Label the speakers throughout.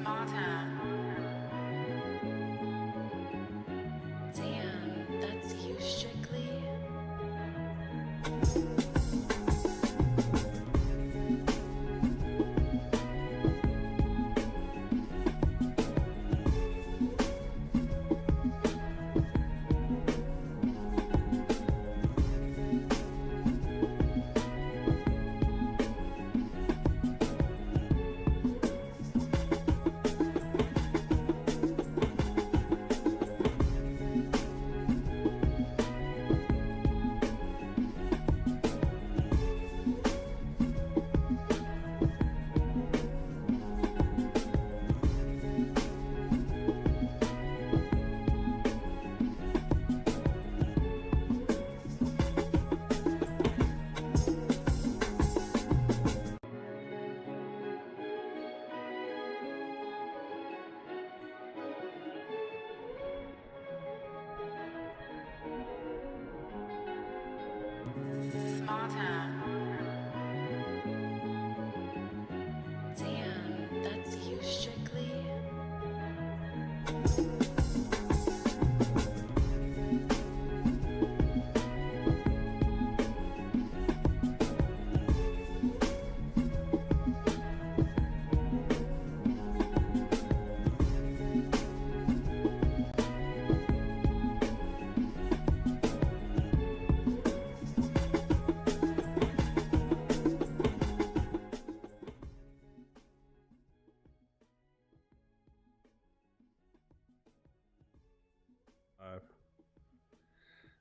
Speaker 1: Small town. Damn, that's you strictly. Small town. Damn, that's you strictly.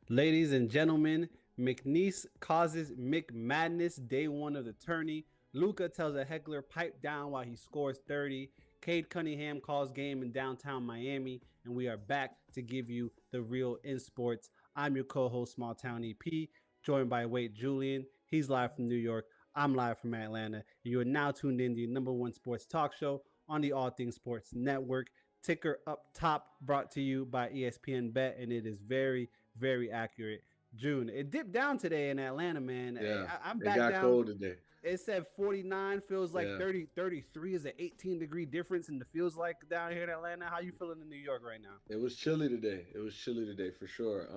Speaker 2: Ladies and gentlemen, McNeese causes McMadness day one of the tourney. Luca tells a heckler pipe down while he scores 30. Cade Cunningham calls game in downtown Miami, and we are back to give you the real in sports. I'm your co-host, Small Town EP, joined by Wade Julian. He's live from New York. I'm live from Atlanta. You are now tuned in to the number one sports talk show on the All Things Sports Network. Ticker up top, brought to you by ESPN Bet, and it is very, very accurate. June, it dipped down today in Atlanta, man.
Speaker 3: Yeah,
Speaker 2: I'm
Speaker 3: it
Speaker 2: back
Speaker 3: got
Speaker 2: down.
Speaker 3: cold today.
Speaker 2: It said 49, feels like
Speaker 3: Yeah.
Speaker 2: 30, 33 is an 18-degree difference in the feels like down here in Atlanta. How you feeling in New York right now?
Speaker 3: It was chilly today. It was chilly today for sure.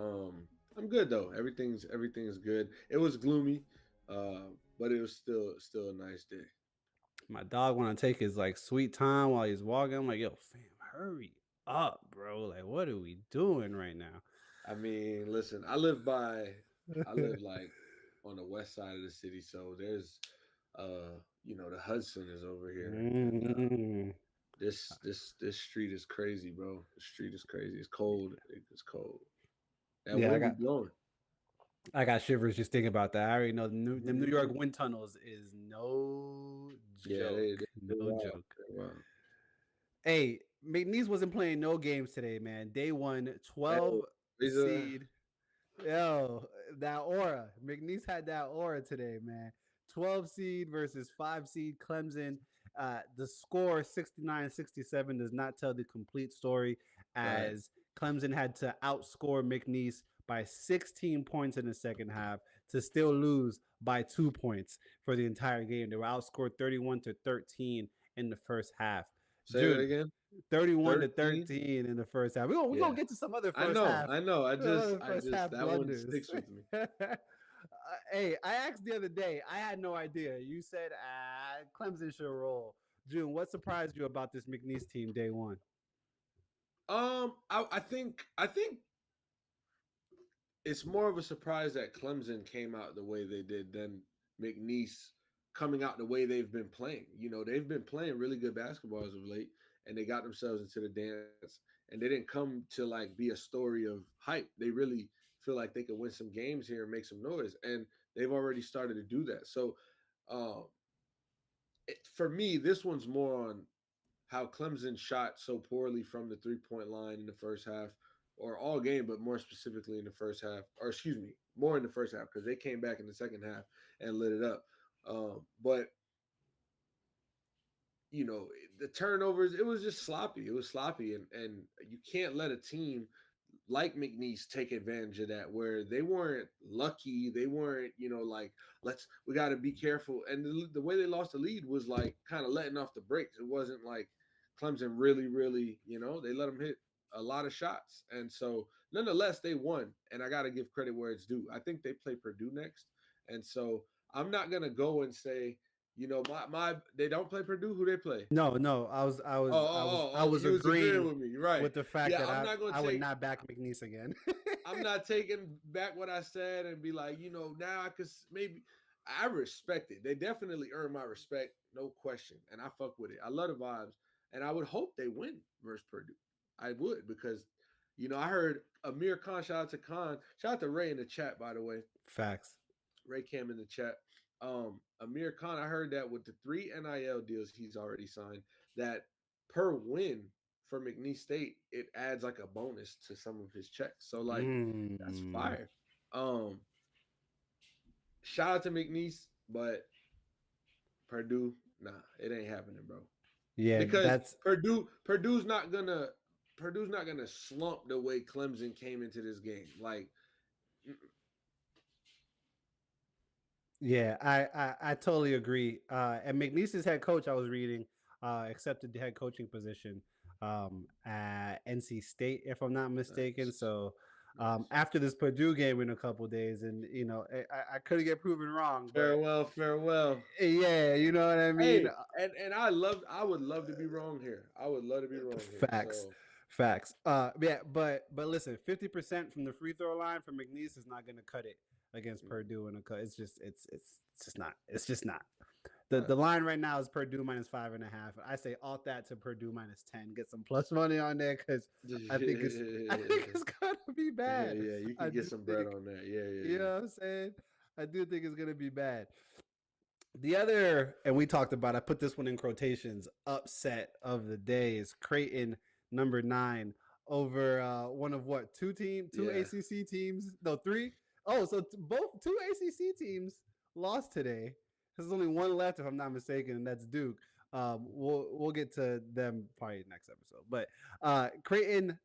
Speaker 3: I'm good though. Everything's good. It was gloomy, but it was still a nice day.
Speaker 2: My dog want to take his like sweet time while he's walking. I'm like, yo, fam, hurry up, bro. Like, what are we doing right now?
Speaker 3: I mean, listen, I live like on the west side of the city, so there's the Hudson is over here, and this street is crazy, bro. The street is crazy. It's cold. It's cold. That
Speaker 2: Yeah,
Speaker 3: wind be blowing.
Speaker 2: I got shivers just thinking about that. I already know the New York wind tunnels is no
Speaker 3: Yeah,
Speaker 2: joke.
Speaker 3: they're
Speaker 2: No
Speaker 3: wild.
Speaker 2: joke.
Speaker 3: They're wild.
Speaker 2: Hey, McNeese wasn't playing no games today, man. Day one,
Speaker 3: Hey,
Speaker 2: 12
Speaker 3: he's a
Speaker 2: seed. Yo, that aura. McNeese had that aura today, man. 12 seed versus 5 seed Clemson. The score 69-67 does not tell the complete story, as Clemson had to outscore McNeese by 16 points in the second half to still lose by 2 points for the entire game. They were outscored 31-13 in the first half.
Speaker 3: Say that again.
Speaker 2: 31-13 in the first half. We're gonna get to some other first half.
Speaker 3: I know. I just
Speaker 2: half
Speaker 3: that
Speaker 2: blunders.
Speaker 3: one sticks with me.
Speaker 2: Hey, I asked the other day. I had no idea. You said Clemson should roll. June, what surprised you about this McNeese team day one?
Speaker 3: I think it's more of a surprise that Clemson came out the way they did than McNeese coming out the way they've been playing. You know, they've been playing really good basketball as of late, and they got themselves into the dance, and they didn't come to like be a story of hype. They really feel like they could win some games here and make some noise, and they've already started to do that. So, for me, this one's more on how Clemson shot so poorly from the 3-point line in the first half, or all game, but more specifically in the first half, or excuse me, more in the first half, because they came back in the second half and lit it up. But the turnovers, it was just sloppy. It was sloppy, and you can't let a team like McNeese take advantage of that, where they weren't lucky. They weren't, like, we got to be careful. And the way they lost the lead was like kind of letting off the brakes. It wasn't like Clemson really, really, they let them hit a lot of shots. And so, nonetheless, they won. And I got to give credit where it's due. I think they play Purdue next. And so, I'm not going to go and say, they don't play Purdue. Who they play?
Speaker 2: No, no,
Speaker 3: Oh, oh,
Speaker 2: I
Speaker 3: oh, oh,
Speaker 2: was
Speaker 3: you was agreeing
Speaker 2: agreeing
Speaker 3: with me, right?
Speaker 2: with the fact
Speaker 3: Yeah,
Speaker 2: that
Speaker 3: I'm not gonna
Speaker 2: I would
Speaker 3: take.
Speaker 2: not back McNeese again.
Speaker 3: I'm not taking back what I said and be like, now I could maybe. I respect it. They definitely earn my respect, no question, and I fuck with it. I love the vibes, and I would hope they win versus Purdue. I would because, I heard Amir Khan. Shout out to Khan. Shout out to Ray in the chat, by the way.
Speaker 2: Facts.
Speaker 3: Ray Cam in the chat. Amir Khan, I heard that with the 3 NIL deals he's already signed, that per win for McNeese State, it adds like a bonus to some of his checks. So like that's
Speaker 2: Mm.
Speaker 3: fire. Um, Shout out to McNeese, but Purdue, nah, it ain't happening, bro.
Speaker 2: Yeah,
Speaker 3: Because
Speaker 2: that's
Speaker 3: Purdue's not gonna slump the way Clemson came into this game. Like,
Speaker 2: yeah, I totally agree. And McNeese's head coach, I was reading, accepted the head coaching position at NC State, if I'm not mistaken.
Speaker 3: nice,
Speaker 2: So
Speaker 3: nice.
Speaker 2: after this Purdue game in a couple days, and I couldn't get proven wrong, but
Speaker 3: Farewell, farewell.
Speaker 2: yeah, you know what I mean.
Speaker 3: Hey, and I would love to be wrong here. I would love to be wrong here.
Speaker 2: Facts,
Speaker 3: So
Speaker 2: facts. Yeah, but listen, 50% from the free throw line for McNeese is not going to cut it against
Speaker 3: mm,
Speaker 2: Purdue in a cut. It's just not. It's just not.
Speaker 3: uh,
Speaker 2: The line right now is Purdue -5.5. I say alt that to Purdue -10. Get some plus money on there because I think it's I think it's gonna be
Speaker 3: yeah,
Speaker 2: bad.
Speaker 3: yeah, you
Speaker 2: I
Speaker 3: can get
Speaker 2: do
Speaker 3: some bread
Speaker 2: think
Speaker 3: on that. Yeah,
Speaker 2: you
Speaker 3: yeah,
Speaker 2: know what I'm saying. I do think it's gonna be bad. The other, and we talked about, I put this one in quotations, upset of the day is Creighton number 9 over one of what, two
Speaker 3: yeah.
Speaker 2: ACC teams, no, three. Oh, so both two ACC teams lost today. There's only one left, if I'm not mistaken, and that's Duke. We'll get to them probably next episode. But Creighton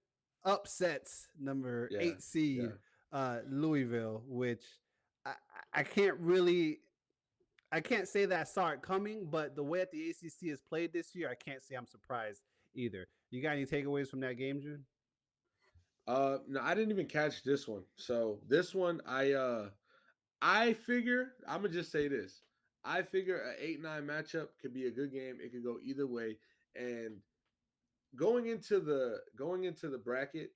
Speaker 2: upsets number
Speaker 3: Yeah,
Speaker 2: 8 seed
Speaker 3: yeah.
Speaker 2: Louisville, which I, I can't really I can't say that I saw it coming, but the way that the ACC has played this year, I can't say I'm surprised either. You got any takeaways from that game, June?
Speaker 3: No, I didn't even catch this one. So this one, I figure I'm gonna just say this. I figure a 8-9 matchup could be a good game. It could go either way. And going into the bracket,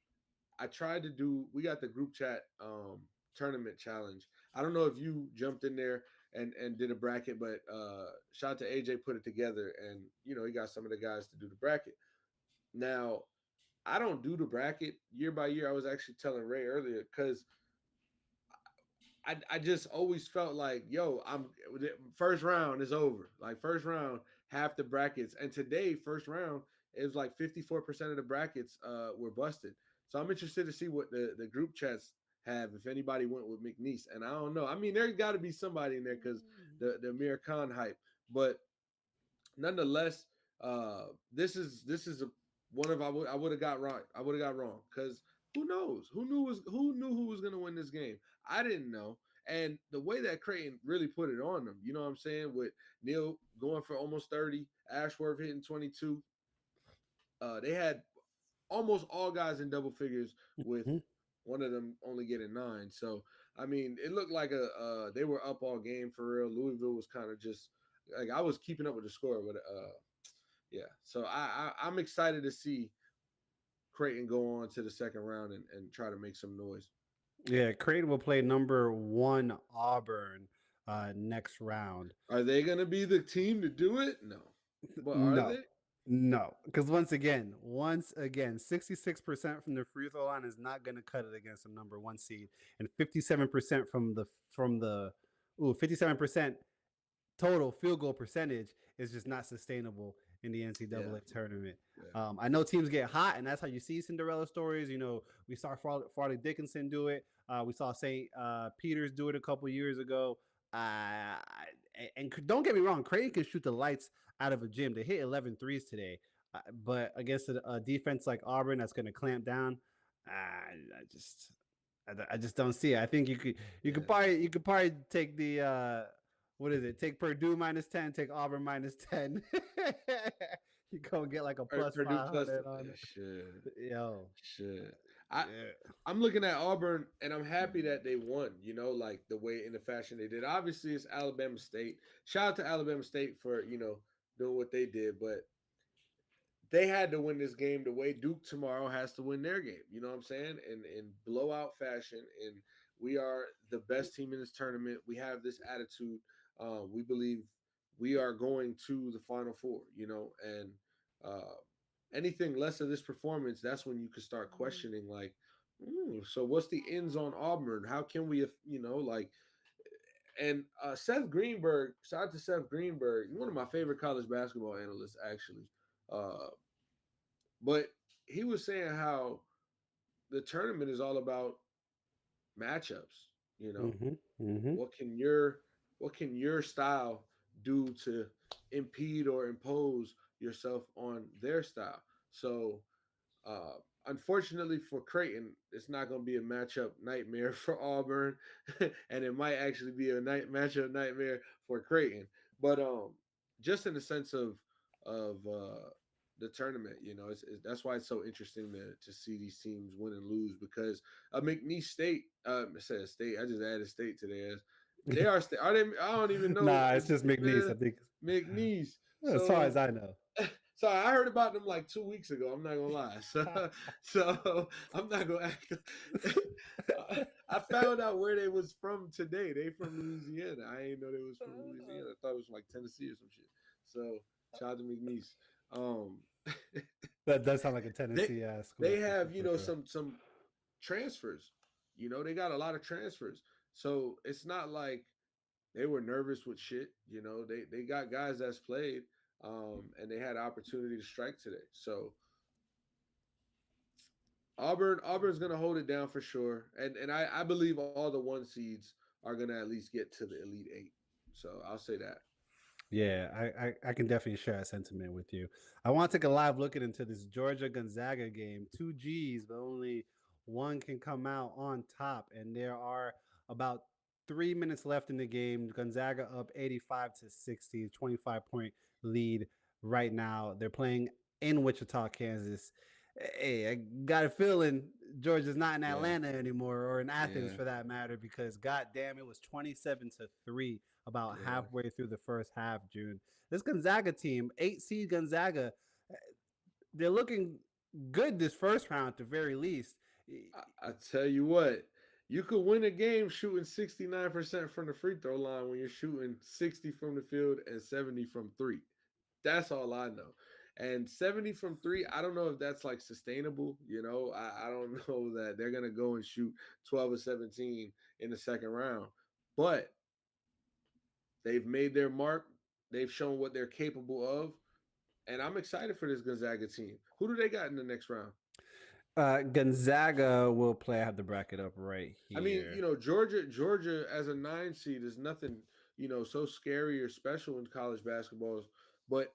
Speaker 3: I tried to do. We got the group chat tournament challenge. I don't know if you jumped in there and did a bracket, but shout out to AJ put it together, and he got some of the guys to do the bracket. Now I don't do the bracket year by year. I was actually telling Ray earlier because I just always felt like, yo, I'm first round is over. Like first round, half the brackets, and today first round it was like 54% of the brackets were busted. So I'm interested to see what the group chats have if anybody went with McNeese, and I don't know. I mean, there's got to be somebody in there because the Amir Khan hype, but nonetheless, this is one of I would have got right. I would have got wrong because who knows? Who knew who was going to win this game? I didn't know. And the way that Creighton really put it on them, you know what I'm saying? With Neil going for almost 30, Ashworth hitting 22, they had almost all guys in double figures with
Speaker 2: Mhm.
Speaker 3: one of them only getting 9. So I mean, it looked like they were up all game for real. Louisville was kind of just like I was keeping up with the score, but yeah. So I'm excited to see Creighton go on to the second round and try to make some noise.
Speaker 2: Yeah, Creighton will play number 1 Auburn next round.
Speaker 3: Are they going to be the team to do it? No, but are
Speaker 2: No,
Speaker 3: they?
Speaker 2: no, because once again, 66% from the free throw line is not going to cut it against a number 1 seed, and 57% from the 57% total field goal percentage is just not sustainable in the
Speaker 3: Yeah,
Speaker 2: NCAA tournament.
Speaker 3: yeah,
Speaker 2: I know teams get hot, and that's how you see Cinderella stories. We saw Farley Dickinson do it. We saw St. Peter's do it a couple years ago. And don't get me wrong, Creighton can shoot the lights out of a gym. They hit 11 threes today, but against a defense like Auburn that's going to clamp down, I just don't see it. I think
Speaker 3: yeah.
Speaker 2: you could probably take the what is it? Take Purdue -10, take Auburn -10. You gonna get like a
Speaker 3: Or
Speaker 2: plus
Speaker 3: Purdue plus
Speaker 2: 500 on it.
Speaker 3: shit.
Speaker 2: Yo,
Speaker 3: Shit. I
Speaker 2: yeah.
Speaker 3: I'm looking at Auburn and I'm happy that they won, like the way in the fashion they did. Obviously it's Alabama State. Shout out to Alabama State for, doing what they did, but they had to win this game the way Duke tomorrow has to win their game. You know what I'm saying? In blowout fashion. And we are the best team in this tournament. We have this attitude. We believe we are going to the Final Four. And uh, anything less of this performance, that's when you could start questioning like, so what's the ends on Auburn? How can we, like, and Seth Greenberg, shout out to Seth Greenberg, one of my favorite college basketball analysts, actually. Uh, but he was saying how the tournament is all about matchups. You know,
Speaker 2: Mm-hmm. Mm-hmm.
Speaker 3: what can your style do to impede or impose yourself on their style? So uh, unfortunately for Creighton, it's not going to be a matchup nightmare for Auburn, and it might actually be a matchup nightmare for Creighton. But just in the sense of the tournament, that's why it's so interesting to see these teams win and lose because McNeese State, I said State, I just added State to theirs. They are State. Are they? I don't even know.
Speaker 2: Nah, it's just McNeese. I think,
Speaker 3: McNeese.
Speaker 2: as far
Speaker 3: So
Speaker 2: as I know.
Speaker 3: so I heard about them like 2 weeks ago. I'm not gonna lie. So I'm not gonna act. I found out where they was from today. They from Louisiana. I didn't know they was from Louisiana. I thought it was from like Tennessee or some shit. So shout out to McNeese. Um,
Speaker 2: That does sound like a
Speaker 3: they
Speaker 2: Tennessee ass
Speaker 3: they
Speaker 2: school
Speaker 3: have
Speaker 2: for sure.
Speaker 3: some transfers. They got a lot of transfers. So it's not like they were nervous with shit. They got guys that's played, and they had opportunity to strike today. So Auburn's gonna hold it down for sure, and I believe all the one seeds are gonna at least get to the Elite Eight. So I'll say that.
Speaker 2: Yeah, I can definitely share that sentiment with you. I want to take a live look into this Georgia Gonzaga game. Two G's, but only one can come out on top. And there are about 3 minutes left in the game. Gonzaga up 85 to 60, 25-point lead right now. They're playing in Wichita, Kansas. Hey, I got a feeling Georgia's not in
Speaker 3: Yeah,
Speaker 2: Atlanta anymore or in Athens
Speaker 3: yeah,
Speaker 2: for that matter, because goddamn, it was 27-3 about
Speaker 3: yeah.
Speaker 2: halfway through the first half, June. This Gonzaga team, 8 seed Gonzaga, they're looking good this first round at the very least.
Speaker 3: I tell you what, you could win a game shooting 69% from the free throw line when you're shooting 60 from the field and 70 from three. That's all I know. And 70 from three, I don't know if that's like sustainable. I don't know that they're gonna go and shoot 12 or 17 in the second round. But they've made their mark. They've shown what they're capable of. And I'm excited for this Gonzaga team. Who do they got in the next round?
Speaker 2: Gonzaga will play. I have the bracket up right
Speaker 3: I mean,
Speaker 2: here.
Speaker 3: Georgia as a 9 seed is nothing, so scary or special in college basketball. But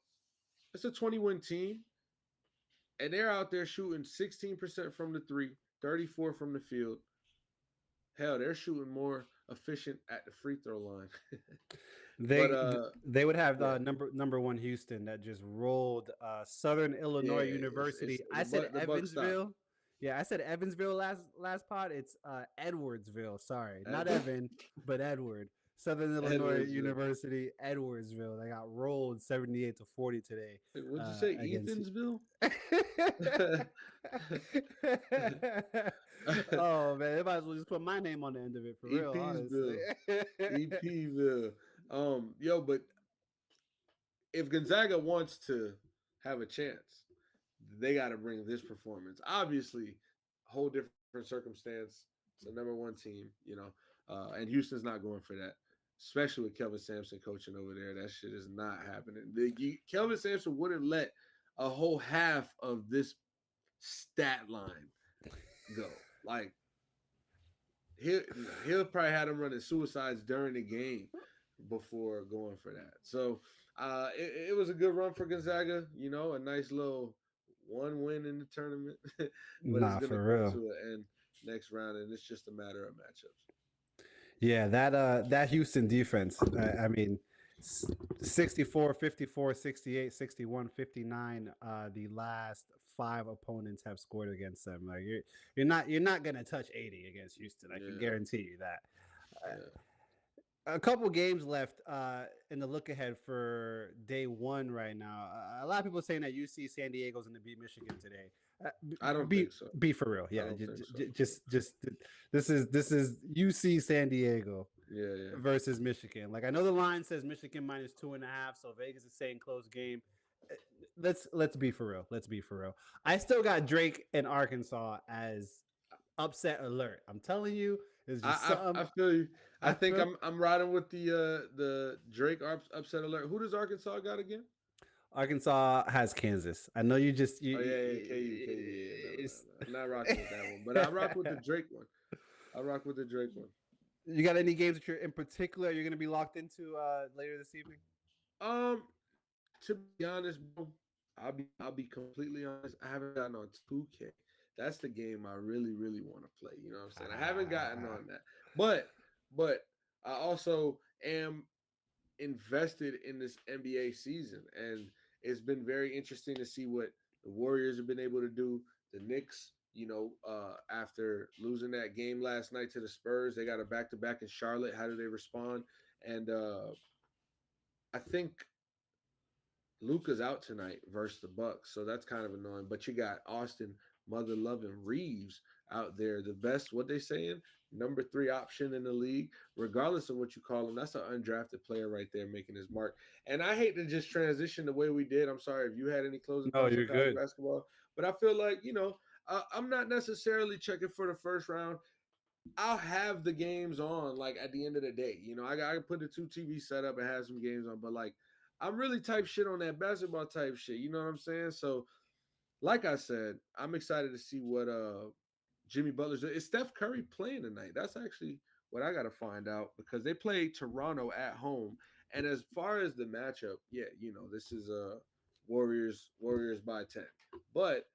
Speaker 3: it's a 20-win team, and they're out there shooting 16% from the three, 34 from the field. Hell, they're shooting more efficient at the free throw line. but
Speaker 2: They they would have
Speaker 3: yeah,
Speaker 2: number one Houston that just rolled Southern Illinois
Speaker 3: yeah, it's
Speaker 2: University. I
Speaker 3: the
Speaker 2: said
Speaker 3: buck stop.
Speaker 2: Evansville. Yeah, I said Evansville last pod. It's Edwardsville. Sorry, not
Speaker 3: Ed-
Speaker 2: Evan, but Edward. Southern Illinois
Speaker 3: Edwardsville.
Speaker 2: University, Edwardsville. They got rolled 78-40 today
Speaker 3: Wait, what'd you say,
Speaker 2: against.
Speaker 3: Ethansville?
Speaker 2: Oh man, they might as well just put my name on the end of it for real, honestly.
Speaker 3: EPsville. EPville. Yo, but if Gonzaga wants to have a chance, they got to bring this performance. Obviously, a whole different circumstance. It's a number one team, and Houston's not going for that, especially with Kelvin Sampson coaching over there. That shit is not happening. Kelvin Sampson wouldn't let a whole half of this stat line go. Like he'll probably have them running suicides during the game before going for that. So it was a good run for Gonzaga. A nice little one win in the tournament, but it's
Speaker 2: Nah,
Speaker 3: gonna
Speaker 2: for
Speaker 3: come
Speaker 2: real.
Speaker 3: to an end next round, and it's just a matter of matchups.
Speaker 2: Yeah, that Houston defense. I mean, S- 64, 54, 68, 61, 59. The last five opponents have scored against them. Like you're not gonna touch 80 against Houston. I can
Speaker 3: Yeah,
Speaker 2: guarantee you that.
Speaker 3: yeah.
Speaker 2: A couple games left in the look ahead for day one right now. A lot of people saying that UC San Diego's going to beat Michigan today.
Speaker 3: I don't
Speaker 2: Be
Speaker 3: think so.
Speaker 2: be for real,
Speaker 3: I
Speaker 2: yeah.
Speaker 3: don't think so.
Speaker 2: Just this is UC San Diego
Speaker 3: Yeah, yeah.
Speaker 2: versus Michigan. Like I know the line says Michigan -2.5, so Vegas is saying close game. Uh, let's be for real. Let's be for real. I still got Drake and Arkansas as upset alert. I'm telling you, it's just
Speaker 3: I
Speaker 2: something
Speaker 3: feel you. I
Speaker 2: I
Speaker 3: think
Speaker 2: feel.
Speaker 3: I'm riding with the Drake upset alert. Who does Arkansas got again?
Speaker 2: Arkansas has Kansas. I know you just
Speaker 3: Oh yeah, yeah, KU, yeah. No, no, no,
Speaker 2: it's-
Speaker 3: no. I'm not rocking with that one, but I rock with the Drake one. I rock with the Drake one.
Speaker 2: you got any games that you're in particular you're going to be locked into later this evening?
Speaker 3: Um, to be honest, bro, I'll be completely honest. I haven't gotten on 2K. That's the game I really want to play. You know what I'm saying? I haven't gotten
Speaker 2: Ah,
Speaker 3: on that, but I also am invested in this NBA season, and it's been very interesting to see what the Warriors have been able to do. The Knicks, after losing that game last night to the Spurs, they got a back to back in Charlotte. How do they respond? And I think Luca's out tonight versus the Bucks, so that's kind of annoying. But you got Austin Mother Loving Reeves out there, the best. What they saying? Number three option in the league, regardless of what you call him. That's an undrafted player right there making his mark. And I hate to just transition the way we did. I'm sorry if you had any closing
Speaker 2: no,
Speaker 3: thoughts on
Speaker 2: you're
Speaker 3: college
Speaker 2: good.
Speaker 3: basketball, but I feel like I'm not necessarily checking for the first round. I'll have the games on like at the end of the day. I can put the two TV set up and have some games on, but like I'm really type shit on that basketball type shit. You know what I'm saying? So, like I said, I'm excited to see what Jimmy Butler's. Is Steph Curry playing tonight? That's actually what I got to find out because they play Toronto at home. And as far as the matchup, yeah, this is Warriors by 10. But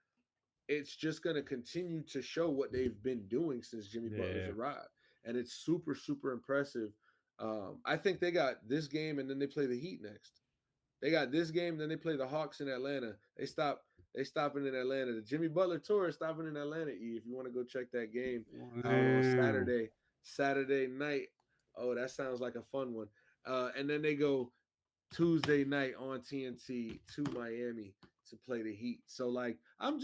Speaker 3: it's just going to continue to show what they've been doing since Jimmy Butler's
Speaker 2: Yeah.
Speaker 3: arrived. And it's super, super impressive. I think they got this game and then they play the Heat next. They got this game, then they play the Hawks in Atlanta. They stopping in Atlanta. The Jimmy Butler tour is stopping in Atlanta. If you want to go check that game out on
Speaker 2: Wow.
Speaker 3: Saturday night. Oh, that sounds like a fun one. And then they go Tuesday night on TNT to Miami to play the Heat. So like I'm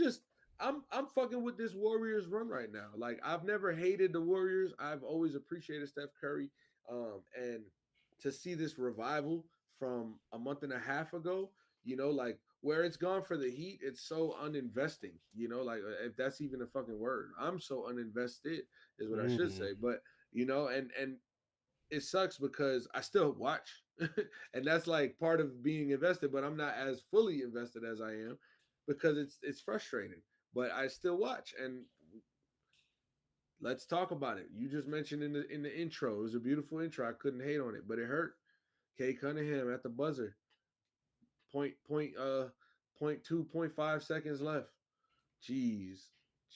Speaker 3: fucking with this Warriors run right now. Like I've never hated the Warriors. I've always appreciated Steph Curry. And to see this revival from a month and a half ago, like where it's gone for the Heat, it's so uninvesting, like if that's even a fucking word. I'm so uninvested is what I should
Speaker 2: Mm.
Speaker 3: say. But and it sucks because I still watch, and that's like part of being invested. But I'm not as fully invested as I am because it's frustrating. But I still watch, and let's talk about it. You just mentioned in the intro, it was a beautiful intro. I couldn't hate on it, but it hurt. Kay Cunningham at the buzzer, point 2.5 seconds left. Jeez.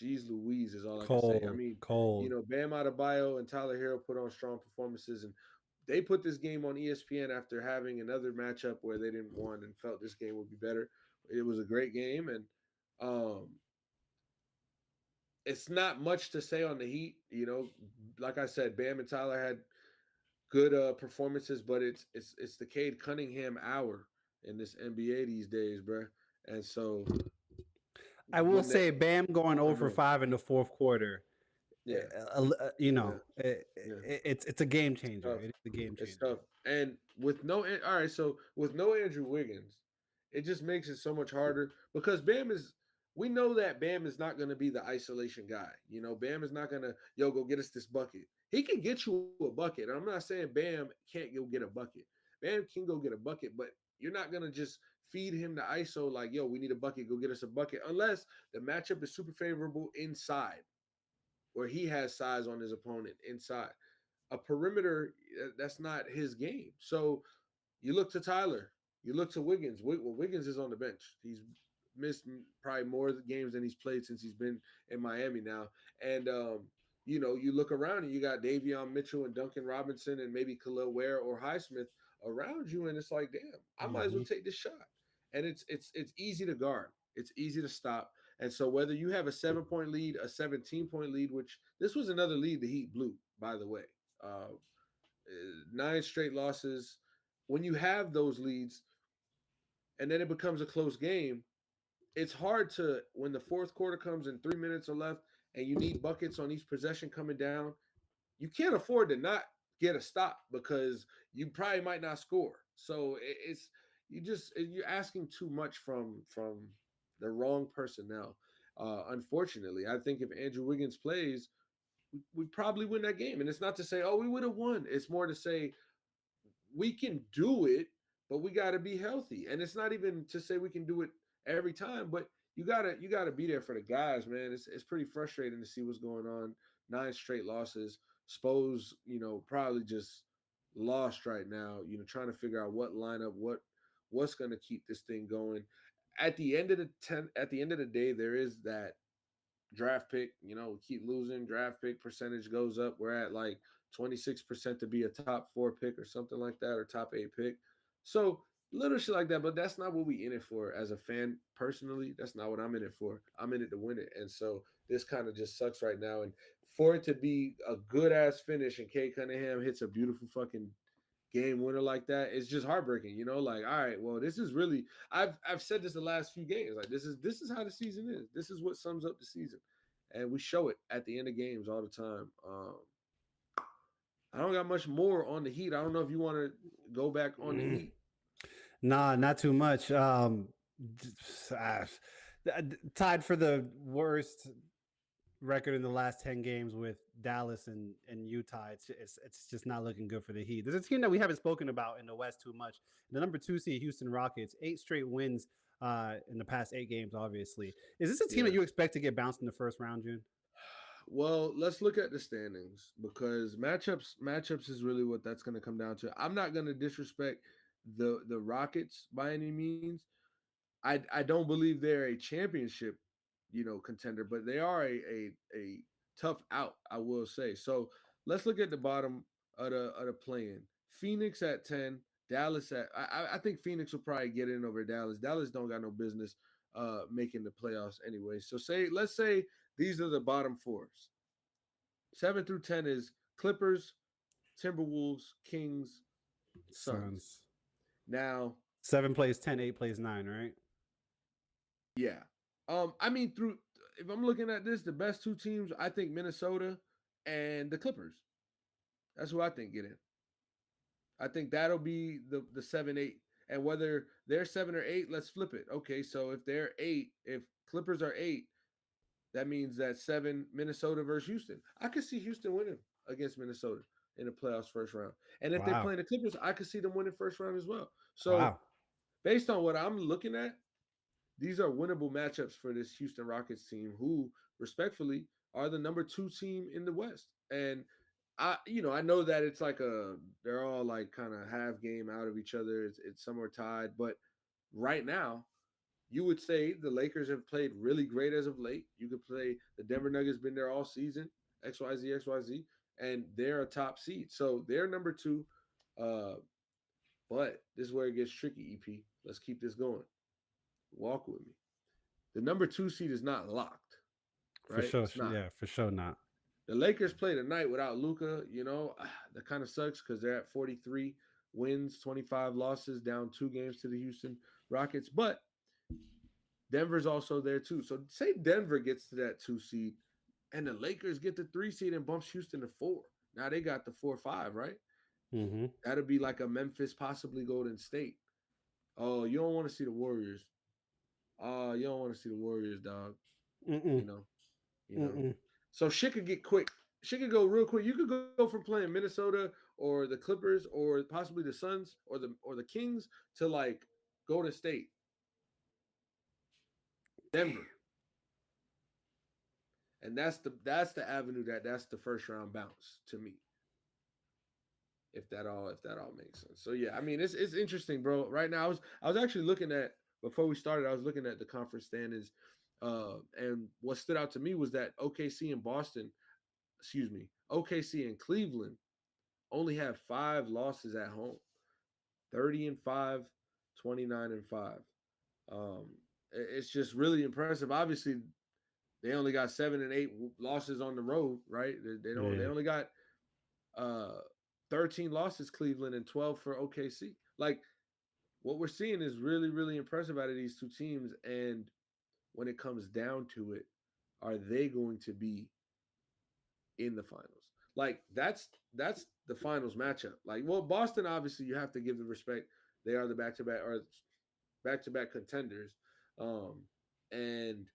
Speaker 3: Jeez Louise is all I can say. I
Speaker 2: Cold,
Speaker 3: mean,
Speaker 2: cold.
Speaker 3: Bam Adebayo and Tyler Hero put on strong performances, and they put this game on ESPN after having another matchup where they didn't want and felt this game would be better. It was a great game, and um, it's not much to say on the Heat. Like I said, Bam and Tyler had good performances, but it's the Cade Cunningham hour in this NBA these days, bro. And so
Speaker 2: I will
Speaker 3: when they,
Speaker 2: say Bam going
Speaker 3: oh,
Speaker 2: over
Speaker 3: go ahead.
Speaker 2: 5 in the fourth quarter.
Speaker 3: Yeah, yeah, yeah.
Speaker 2: It's a game
Speaker 3: It's
Speaker 2: changer.
Speaker 3: tough.
Speaker 2: It is a game
Speaker 3: It's
Speaker 2: changer.
Speaker 3: tough. And with no, all right, so with no Andrew Wiggins, it just makes it so much harder because we know that Bam is not going to be the isolation guy. Bam is not going to, go get us this bucket. He can get you a bucket. I'm not saying Bam can't go get a bucket. Bam can go get a bucket, but you're not going to just feed him the ISO like, we need a bucket, go get us a bucket, unless the matchup is super favorable inside where he has size on his opponent inside. A perimeter, that's not his game. So you look to Tyler, you look to Wiggins. Wiggins is on the bench. He's missed probably more games than he's played since he's been in Miami now. And you look around and you got Davion Mitchell and Duncan Robinson and maybe Khalil Ware or Highsmith around you, and it's like, damn, I might as well
Speaker 2: Hmm.
Speaker 3: take this shot. And it's easy to guard. It's easy to stop. And so whether you have a 7 point lead, a 17 point lead, which this was another lead the Heat blew, by the way, 9 straight losses. When you have those leads, and then it becomes a close game, it's hard to when the fourth quarter comes and 3 minutes are left, and you need buckets on each possession coming down. You can't afford to not get a stop because you probably might not score. So it's you're asking too much from the wrong personnel. Unfortunately, I think if Andrew Wiggins plays, we probably win that game. And it's not to say, oh, we would have won. It's more to say we can do it, but we got to be healthy. And it's not even to say we can do it every time, but you gotta be there for the guys, man. It's pretty frustrating to see what's going on. 9 straight losses. Spo's, probably just lost right now. Trying to figure out what lineup, what's going to keep this thing going. At the end of the day, there is that draft pick. We keep losing. Draft pick percentage goes up. We're at like 26% to be a top 4 pick or something like that, or top 8 pick. So little shit like that, but that's not what we in it for as a fan personally. That's not what I'm in it for. I'm in it to win it. And so this kind of just sucks right now. And for it to be a good ass finish and Kate Cunningham hits a beautiful fucking game winner like that, it's just heartbreaking, like, all right, well, this is really I've said this the last few games. Like this is how the season is. This is what sums up the season. And we show it at the end of games all the time. I don't got much more on the Heat. I don't know if you want to go back on the Heat.
Speaker 2: Nah, not too much. Tied for the worst record in the last 10 games with Dallas and Utah. It's just not looking good for the Heat. There's a team that we haven't spoken about in the West too much. The number 2 seed Houston Rockets, 8 straight wins in the past 8 games. Obviously, is this a team
Speaker 3: Yeah.
Speaker 2: that you expect to get bounced in the first round, June?
Speaker 3: Well, let's look at the standings because matchups is really what that's going to come down to. I'm not going to disrespect the Rockets by any means. I don't believe they're a championship, contender, but they are a tough out, I will say. So let's look at the bottom of the play-in. Phoenix at 10, Dallas at I think Phoenix will probably get in over Dallas. Dallas don't got no business making the playoffs anyway. So let's say these are the bottom fours. 7 through 10 is Clippers, Timberwolves, Kings, Suns.
Speaker 2: Suns.
Speaker 3: Now,
Speaker 2: 7 plays 10, 8 plays 9, right?
Speaker 3: yeah. I mean, through if I'm looking at this, the best 2 teams, I think Minnesota and the Clippers. That's who I think get in. I think that'll be the 7-8. And whether they're 7 or 8, let's flip it. Okay, so if they're 8, if Clippers are 8, that means that 7 Minnesota versus Houston. I could see Houston winning against Minnesota in the playoffs first round. And if they're
Speaker 2: Wow.
Speaker 3: playing the Clippers, I could see them winning first round as well. So
Speaker 2: Wow.
Speaker 3: based on what I'm looking at, these are winnable matchups for this Houston Rockets team, who respectfully are the number 2 team in the West. And I know that it's like they're all like kind of half game out of each other. It's somewhere tied, but right now, you would say the Lakers have played really great as of late. You could play the Denver Nuggets been there all season, XYZ, XYZ, and they're a top seed. So they're number 2. Uh, but this is where it gets tricky, EP. Let's keep this going. Walk with me. The number 2 seed is not locked,
Speaker 2: For
Speaker 3: right?
Speaker 2: sure.
Speaker 3: It's not.
Speaker 2: Yeah, for sure not.
Speaker 3: The Lakers play tonight without Luka. That kind of sucks because they're at 43 wins, 25 losses, down 2 games to the Houston Rockets. But Denver's also there too. So say Denver gets to that 2 seed and the Lakers get the 3 seed and bumps Houston to 4. Now they got the 4-5, right?
Speaker 2: Mm-hmm.
Speaker 3: That'll be like a Memphis, possibly Golden State. Oh, you don't want to see the Warriors. Oh, you don't want to see the Warriors, dog.
Speaker 2: Mm-mm.
Speaker 3: You know, you know.
Speaker 2: Mm-mm.
Speaker 3: So shit could get quick. Shit could go real quick. You could go from playing Minnesota or the Clippers or possibly the Suns or the Kings to like Golden State, Denver. And that's the avenue that's the first round bounce to me. If that all makes sense. So yeah, I mean it's interesting, bro. Right now I was actually looking at before we started, I was looking at the conference standings. And what stood out to me was that OKC and Cleveland only have 5 losses at home. 30-5, 29-5. Um, it's just really impressive. Obviously, they only got 7 and 8 losses on the road, right? They don't. They
Speaker 2: Yeah.
Speaker 3: only got uh 13 losses, Cleveland, and 12 for OKC. Like what we're seeing is really, really impressive out of these two teams. And when it comes down to it, are they going to be in the finals? Like that's the finals matchup. Like, well, Boston obviously you have to give the respect. They are the back to back contenders. Um, and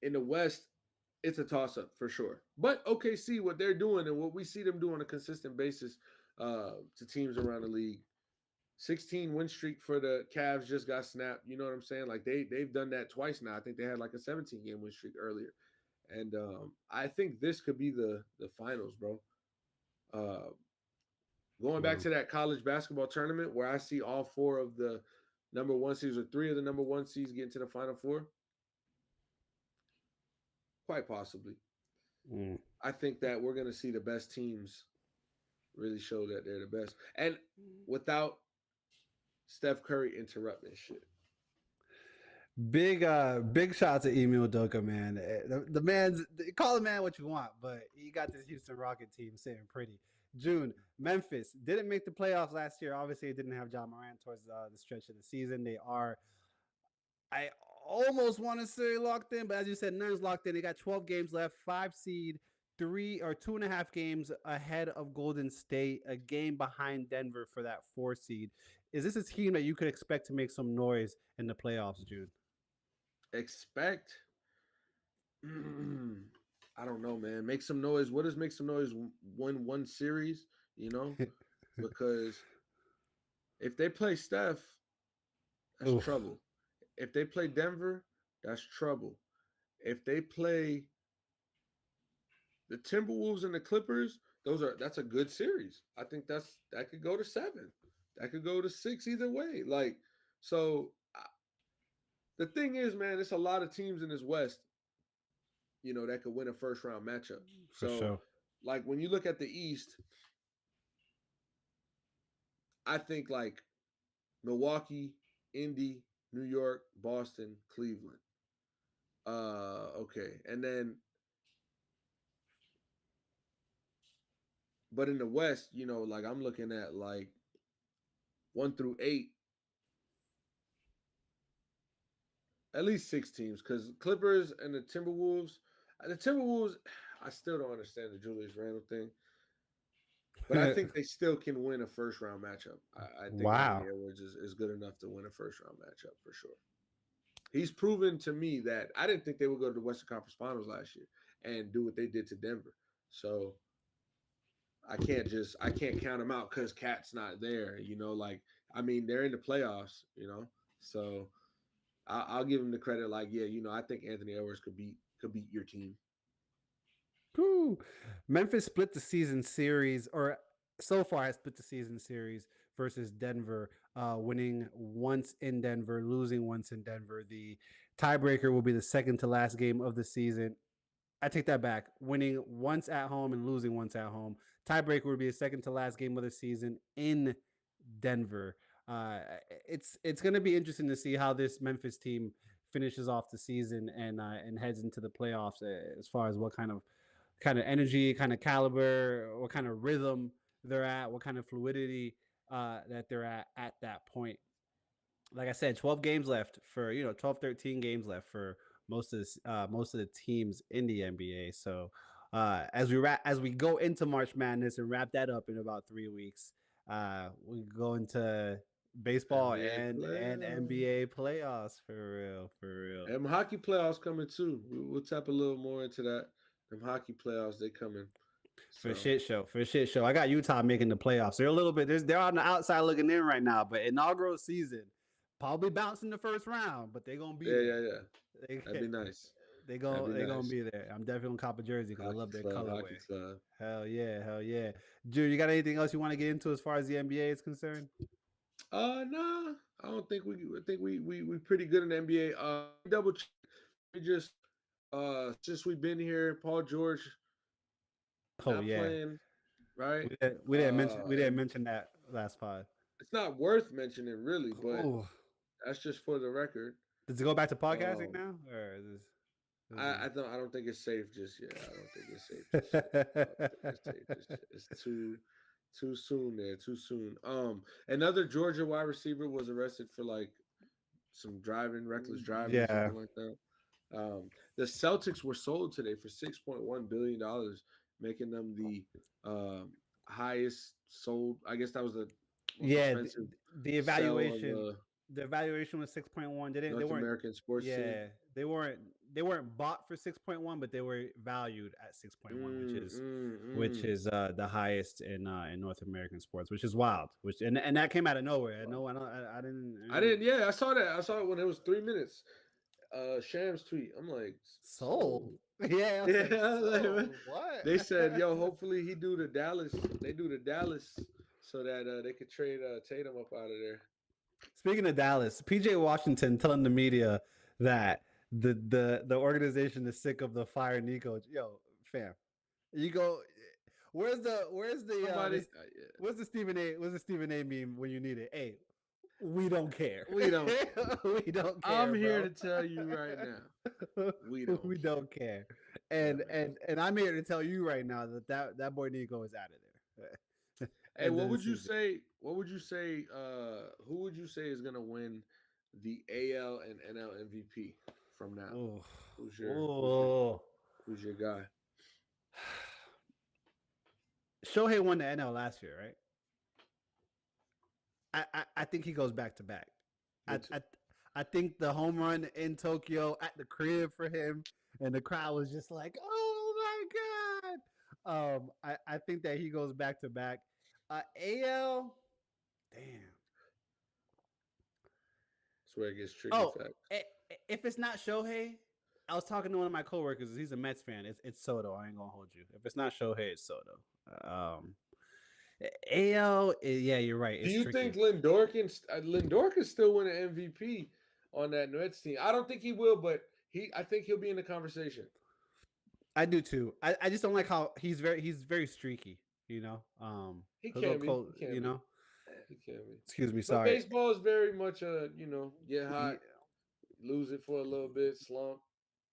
Speaker 3: in the West, it's a toss up for sure. But OKC, what they're doing and what we see them do on a consistent basis to teams around the league. 16 win streak for the Cavs just got snapped. You know what I'm saying? Like they've done that twice now. I think they had like a 17-game win streak earlier, and I think this could be the finals, bro. Uh, Going back
Speaker 2: Wow.
Speaker 3: to that college basketball tournament where I see all four of the number one seeds or three of the number one seeds getting to the final four, quite possibly.
Speaker 2: Mm.
Speaker 3: I think that we're going to see the best teams really show that they're the best, and without Steph Curry interrupting shit.
Speaker 2: Big shout out to Emil Doka, man. The man's call the man what you want, but he got this Houston Rocket team sitting pretty. June, Memphis didn't make the playoffs last year. Obviously, it didn't have John Morant towards the stretch of the season. They are, I almost want to say locked in, but as you said, none's locked in. They got 12 games left, 5 seed, 2.5 games ahead of Golden State, a game behind Denver for that 4 seed. Is this a team that you could expect to make some noise in the playoffs, June?
Speaker 3: Expect I don't know, man. Make some noise. What does make some noise? Win one series, you know? Because if they play Steph, that's
Speaker 2: Oof.
Speaker 3: trouble. If they play Denver, that's trouble. If they play the Timberwolves and the Clippers, that's a good series. I think that could go to 7. That could go to 6 either way. Like so the thing is, man, it's a lot of teams in this West, that could win a first round matchup.
Speaker 2: For
Speaker 3: So,
Speaker 2: sure.
Speaker 3: like when you look at the East, I think like Milwaukee, Indy, New York, Boston, Cleveland. Okay, and then but in the West, like I'm looking at like 1 through 8, at least 6 teams, because Clippers and the Timberwolves. The Timberwolves, I still don't understand the Julius Randle thing. But I think they still can win a first round matchup. I think Anthony
Speaker 2: Wow.
Speaker 3: Edwards is good enough to win a first round matchup for sure. He's proven to me that I didn't think they would go to the Western Conference Finals last year and do what they did to Denver. So I can't count them out because Cat's not there. Like I mean they're in the playoffs. So I'll give him the credit. Like yeah, I think Anthony Edwards could beat your team.
Speaker 2: Whew. Memphis split the season series, or so far has split the season series versus Denver, winning once in Denver, losing once in Denver. The tiebreaker will be the second to last game of the season. I take that back. Winning once at home and losing once at home. Tiebreaker would be the second to last game of the season in Denver. Uh, it's going to be interesting to see how this Memphis team finishes off the season and heads into the playoffs as far as what kind of energy, kind of caliber, what kind of rhythm they're at, what kind of fluidity that they're at that point. Like I said, 12 games left for 12, 13 games left for most of the teams in the NBA. So as we go into March Madness and wrap that up in about 3 weeks, we go into baseball
Speaker 3: NBA
Speaker 2: and
Speaker 3: playoffs.
Speaker 2: NBA playoffs for real, for real.
Speaker 3: And hockey playoffs coming too. We'll tap a little more into that. Them hockey playoffs, they coming.
Speaker 2: For a
Speaker 3: So
Speaker 2: shit show, for a shit show. I got Utah making the playoffs. They're a little bit. They're on the outside looking in right now, but inaugural season, probably bouncing the first round, but they're gonna be
Speaker 3: yeah,
Speaker 2: there.
Speaker 3: yeah, yeah.
Speaker 2: They
Speaker 3: That'd be nice.
Speaker 2: they
Speaker 3: That'd be
Speaker 2: gonna
Speaker 3: nice.
Speaker 2: be there. I'm definitely gonna cop a jersey because I
Speaker 3: Hockey
Speaker 2: love their
Speaker 3: club,
Speaker 2: colorway.
Speaker 3: hockey club.
Speaker 2: Hell yeah, hell yeah. Dude, you got anything else you want to get into as far as the NBA is concerned?
Speaker 3: Nah. I don't think I think we pretty good in the NBA. Double check. We just since we've been here, Paul George
Speaker 2: Oh
Speaker 3: not
Speaker 2: yeah,
Speaker 3: playing. right?
Speaker 2: We didn't
Speaker 3: And
Speaker 2: mention that last pod.
Speaker 3: it's not worth mentioning really, but
Speaker 2: Oh,
Speaker 3: that's just for the record.
Speaker 2: does it go back to podcasting
Speaker 3: Um,
Speaker 2: now, or is
Speaker 3: I don't think it's safe just yet. I don't think it's safe just yet. I don't think it's safe just yet. It's too soon there, too soon. Another Georgia wide receiver was arrested for like some driving, reckless driving,
Speaker 2: yeah,
Speaker 3: something like that. The Celtics were sold today for $6.1 billion, making them the highest sold. I guess that was the most
Speaker 2: yeah.
Speaker 3: expensive
Speaker 2: The
Speaker 3: sell of
Speaker 2: evaluation, the evaluation was 6.1. They
Speaker 3: North
Speaker 2: weren't.
Speaker 3: American sports team.
Speaker 2: Yeah, they weren't bought for 6.1, but they were valued at 6.1,
Speaker 3: Mm, mm,
Speaker 2: which
Speaker 3: mm.
Speaker 2: is the highest in North American sports, which is wild. Which and that came out of nowhere.
Speaker 3: Wow.
Speaker 2: No, I didn't.
Speaker 3: I didn't. Yeah, I saw that. I saw it when it was 3 minutes. Shams tweet. I'm like,
Speaker 2: Sold.
Speaker 3: sold.
Speaker 2: Yeah, I was like,
Speaker 3: Yeah,
Speaker 2: sold.
Speaker 3: they
Speaker 2: What?
Speaker 3: said, yo, hopefully he do the Dallas. They do the Dallas so that they could trade Tatum up out of there.
Speaker 2: Speaking of Dallas, PJ Washington telling the media that the organization is sick of the fire Nico. Yo, fam, you go. Where's the
Speaker 3: Somebody,
Speaker 2: this where's the Stephen A meme when you need it? Hey, we don't care.
Speaker 3: we don't.
Speaker 2: We don't
Speaker 3: I'm
Speaker 2: care,
Speaker 3: here
Speaker 2: bro.
Speaker 3: to tell you right now, we don't.
Speaker 2: We
Speaker 3: Care.
Speaker 2: don't care.
Speaker 3: Yeah,
Speaker 2: And I'm here to tell you right now that boy Nico is out of there.
Speaker 3: hey,
Speaker 2: End
Speaker 3: what
Speaker 2: of the
Speaker 3: would you
Speaker 2: season.
Speaker 3: say? What would you say? Who would you say is gonna win the AL and NL MVP from now?
Speaker 2: Oh,
Speaker 3: Who's your who's your
Speaker 2: oh.
Speaker 3: who's your guy?
Speaker 2: Shohei won the NL last year, right? I think he goes back to back. I,
Speaker 3: Me too.
Speaker 2: I I think the home run in Tokyo at the crib for him, and the crowd was just like, "Oh my god!" I think that he goes back to back. AL, damn.
Speaker 3: That's where it gets tricky.
Speaker 2: Oh,
Speaker 3: Fact.
Speaker 2: if it's not Shohei, I was talking to one of my coworkers. He's a Mets fan. It's Soto. I ain't gonna hold you. If it's not Shohei, it's Soto. AL, yeah, you're right.
Speaker 3: Do
Speaker 2: It's
Speaker 3: you think
Speaker 2: tricky.
Speaker 3: Lindor can still win an MVP on that Nets team? I don't think he will, but I think he'll be in the conversation.
Speaker 2: I do too. I just don't like how he's very streaky. You know,
Speaker 3: He
Speaker 2: he'll go
Speaker 3: can be.
Speaker 2: cold.
Speaker 3: He can
Speaker 2: You
Speaker 3: be.
Speaker 2: know,
Speaker 3: He can be.
Speaker 2: excuse me.
Speaker 3: But
Speaker 2: Sorry.
Speaker 3: baseball is very much get hot,
Speaker 2: Yeah,
Speaker 3: lose it for a little bit, slump,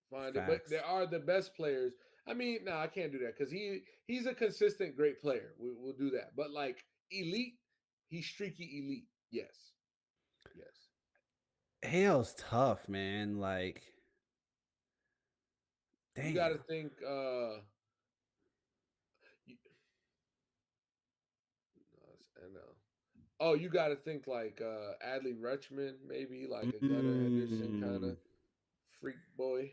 Speaker 3: find it. But
Speaker 2: facts.
Speaker 3: there are the best players. I mean, no, I can't do that because he's a consistent great player. We'll do that. But like elite, he's streaky elite. Yes, yes.
Speaker 2: AL's tough, man. Like,
Speaker 3: You got to
Speaker 2: damn.
Speaker 3: think. No, it's NL. Oh, you got to think like Adley Rutschman, maybe like a Gunnar Henderson kind of
Speaker 2: Mm.
Speaker 3: freak boy.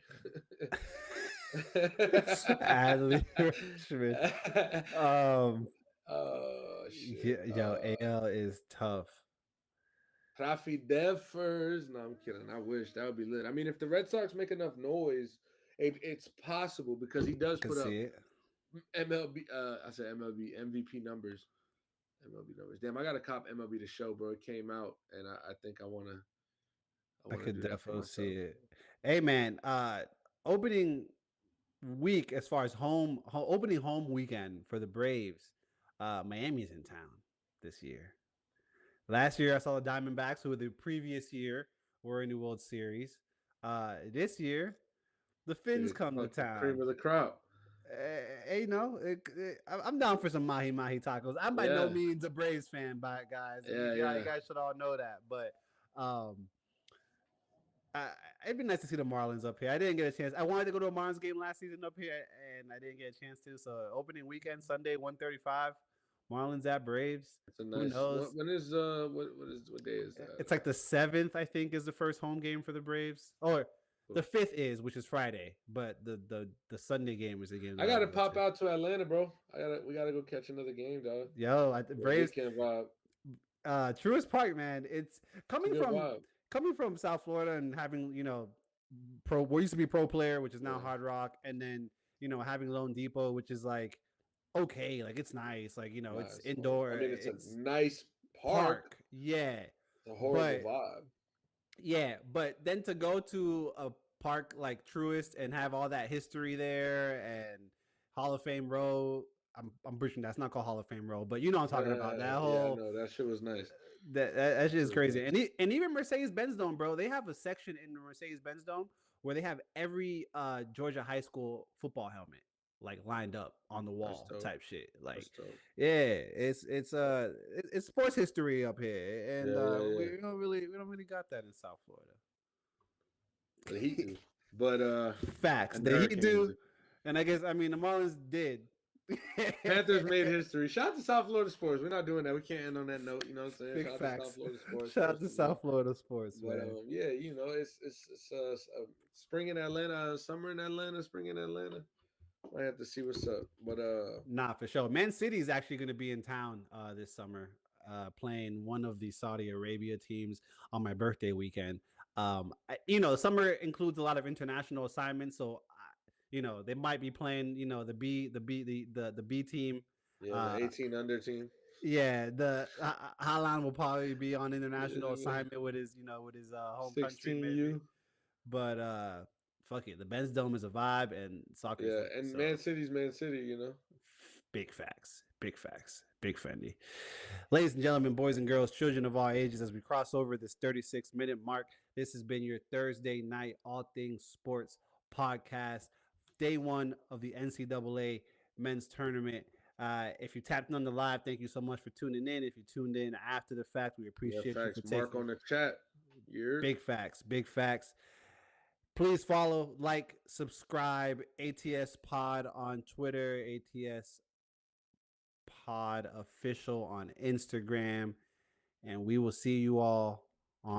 Speaker 2: Adley Rutschman. Um,
Speaker 3: Oh shit.
Speaker 2: yo, AL is tough.
Speaker 3: Rafi Devers. No, I'm kidding. I wish that would be lit. I mean, if the Red Sox make enough noise, it's possible because he does
Speaker 2: I can
Speaker 3: put up
Speaker 2: see it.
Speaker 3: MLB. I said MLB MVP numbers. MLB numbers. Damn, I got to cop MLB the show, bro. It came out, and I think I want to. I
Speaker 2: I
Speaker 3: want to
Speaker 2: could
Speaker 3: do that for
Speaker 2: definitely see
Speaker 3: myself.
Speaker 2: it. Hey, man. Opening week as far as opening home weekend for the Braves. Miami's in town this year. Last year I saw the Diamondbacks, who the previous year were in the World Series. This year the
Speaker 3: See
Speaker 2: Finns
Speaker 3: the
Speaker 2: come to
Speaker 3: fucking
Speaker 2: town.
Speaker 3: cream of the crop.
Speaker 2: You know, I'm down for some mahi mahi tacos. I'm by no
Speaker 3: Yeah,
Speaker 2: means a Braves fan, by guys.
Speaker 3: yeah,
Speaker 2: You
Speaker 3: yeah.
Speaker 2: guys should all know that. But um, I, it'd be nice to see the Marlins up here. I didn't get a chance. I wanted to go to a Marlins game last season up here, and I didn't get a chance to. So opening weekend Sunday, 1:35, Marlins at Braves.
Speaker 3: It's a
Speaker 2: Who
Speaker 3: nice.
Speaker 2: knows?
Speaker 3: When is what day is that?
Speaker 2: It's like the 7th, I think, is the first home game for the Braves. Or the 5th is, which is Friday, but the Sunday game is the game
Speaker 3: I
Speaker 2: that I
Speaker 3: gotta
Speaker 2: want to go
Speaker 3: pop
Speaker 2: to.
Speaker 3: out to Atlanta, bro. We gotta go catch another game, dog.
Speaker 2: Yo,
Speaker 3: The
Speaker 2: Braves,
Speaker 3: weekend vibe.
Speaker 2: Truist Park, man. It's
Speaker 3: It's a
Speaker 2: coming
Speaker 3: good
Speaker 2: from
Speaker 3: vibe.
Speaker 2: South Florida and having pro what used to be Pro Player, which is now
Speaker 3: Yeah.
Speaker 2: Hard Rock, and then having Lone Depot, which is like okay, like it's nice, like
Speaker 3: Nah,
Speaker 2: it's
Speaker 3: it's fun. I
Speaker 2: indoor,
Speaker 3: mean, it's a
Speaker 2: it's
Speaker 3: nice park.
Speaker 2: park, yeah,
Speaker 3: It's a horrible
Speaker 2: but
Speaker 3: vibe.
Speaker 2: yeah, but then to go to a park like Truist and have all that history there and Hall of Fame Row, I'm pretty sure that's not called Hall of Fame row, but you know what I'm talking about. That
Speaker 3: Yeah, I
Speaker 2: whole
Speaker 3: know that shit was nice.
Speaker 2: that shit
Speaker 3: That
Speaker 2: is
Speaker 3: was
Speaker 2: crazy.
Speaker 3: nice.
Speaker 2: And even Mercedes Benz Dome, bro, they have a section in the Mercedes Benz Dome where they have every Georgia high school football helmet like lined up on the
Speaker 3: That's
Speaker 2: wall
Speaker 3: dope.
Speaker 2: type shit.
Speaker 3: That's
Speaker 2: Like,
Speaker 3: dope.
Speaker 2: yeah, it's sports history up here, and
Speaker 3: Yeah, yeah, yeah.
Speaker 2: we don't really got that in South
Speaker 3: The Heat
Speaker 2: Florida.
Speaker 3: do, but
Speaker 2: Facts.
Speaker 3: and the
Speaker 2: The Heat
Speaker 3: Hurricanes
Speaker 2: do,
Speaker 3: do.
Speaker 2: and I guess I mean the Marlins did.
Speaker 3: Panthers made history. Shout out to South Florida sports. We're not doing that. We can't end on that note. You know what I'm saying?
Speaker 2: Big
Speaker 3: Shout out to South
Speaker 2: facts.
Speaker 3: Florida sports
Speaker 2: Shout out
Speaker 3: first
Speaker 2: to
Speaker 3: of all.
Speaker 2: South Florida sports,
Speaker 3: But
Speaker 2: man.
Speaker 3: yeah, you know, it's spring in Atlanta, summer in Atlanta, spring in Atlanta. I have to see what's up. But
Speaker 2: Nah, for sure. Man City is actually going to be in town this summer, playing one of the Saudi Arabia teams on my birthday weekend. Summer includes a lot of international assignments, so they might be playing. The B team.
Speaker 3: yeah, the
Speaker 2: Uh,
Speaker 3: 18 under team.
Speaker 2: yeah, the Haaland will probably be on international assignment with his home country
Speaker 3: 16U.
Speaker 2: maybe. But fuck it, the Benz Dome is a vibe and soccer's
Speaker 3: Yeah,
Speaker 2: lit.
Speaker 3: and
Speaker 2: So
Speaker 3: Man City's Man City, you know.
Speaker 2: big facts, big facts, big Fendi. Ladies and gentlemen, boys and girls, children of all ages, as we cross over this 36-minute mark, this has been your Thursday night All Things Sports podcast, day one of the NCAA men's tournament. If you tapped in on the live, thank you so much for tuning in. If you tuned in after the fact, we
Speaker 3: Yeah,
Speaker 2: appreciate you
Speaker 3: facts.
Speaker 2: for
Speaker 3: Mark
Speaker 2: taking
Speaker 3: on the chat. You're
Speaker 2: big facts, big facts. Please follow, like, subscribe, ATS Pod on Twitter, ATS Pod Official on Instagram, and we will see you all on